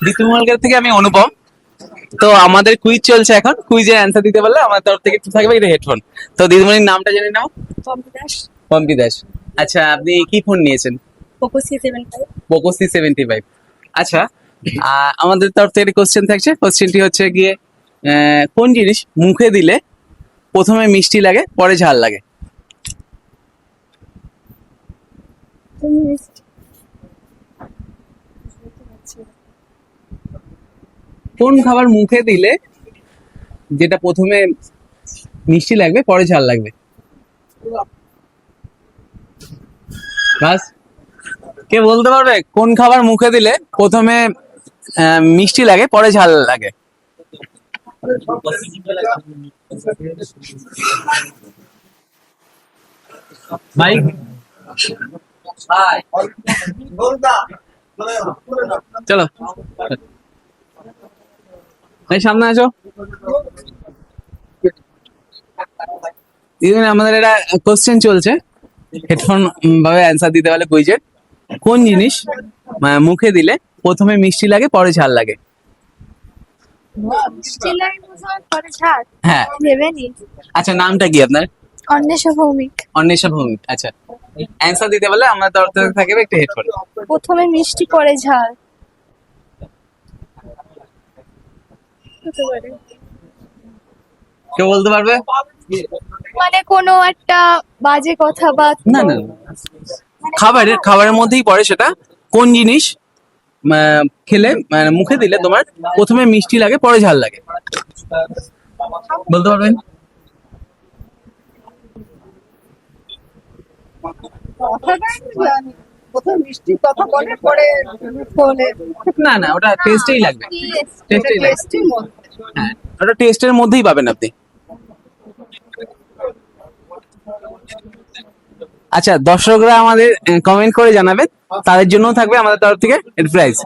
দীপ্তিমহলকার থেকে আমি অনুপম। তো আমাদের কুইজ চলছে এখন, কুইজের অ্যান্সার দিতে পারলে আমার তরফ থেকে একটু থাকবে এটা হেডফোন। তো দিদিমণির নামটা জেনে নাও। পম্পি দাস। পম্পি দাস। আচ্ছা, আপনি কি ফোন নিয়েছেন? Poco C75। Poco C75। আচ্ছা, আমাদের তরফ থেকে একটা কোশ্চেন থাকছে। কোশ্চেনটি হচ্ছে গিয়ে কোন জিনিস মুখে দিলে প্রথমে মিষ্টি লাগে পরে ঝাল লাগে? কোন খাবার মুখে দিলে যেটা প্রথমে মিষ্টি লাগবে পরে ঝাল লাগবে? বাস, কে বলতে পারবে কোন খাবার মুখে দিলে প্রথমে মিষ্টি লাগে পরে ঝাল লাগে? ভাই, চলো ভাই সামনে আসো। আমাদের এটা কোশ্চেন চলছে, হেডফোন ভাবে অ্যান্সার দিতে পারলে কুইজের। কোন জিনিস মুখে দিলে প্রথমে মিষ্টি লাগে পরে ঝাল লাগে? মিষ্টি লাগে প্রথমে পরে ঝাল। হ্যাঁ। ভেবেনি। আচ্ছা, নামটা কি আপনার? অন্বেষা ভৌমিক। অন্বেষা ভৌমিক। আচ্ছা, অ্যান্সার দিতে পারলে আমার তরফ থেকে থাকবে একটা হেডফোন। প্রথমে মিষ্টি পরে ঝাল। হতে পারে। কেউ বলতে পারবে? মানে কোনো একটা বাজে কথা বা না না না। খাবারের মধ্যেই পড়ে সেটা। কোন জিনিস খেলে মুখে দিলে তোমার প্রথমে মিষ্টি লাগে পরে ঝাল লাগে? বলতে পারবেন? প্রথমে মিষ্টি কথা বলে পরে ফলে না না, ওটা টেস্টেই লাগবে। টেস্টেই লাগবে। টেস্টির মধ্যে হ্যাঁ, ওটা টেস্টের মধ্যেই পাবেন আপনি। আচ্ছা, দর্শকরা আমাদের কমেন্ট করে জানাবেন, তাদের জন্য থাকবে আমাদের তরফ থেকে প্রাইজ।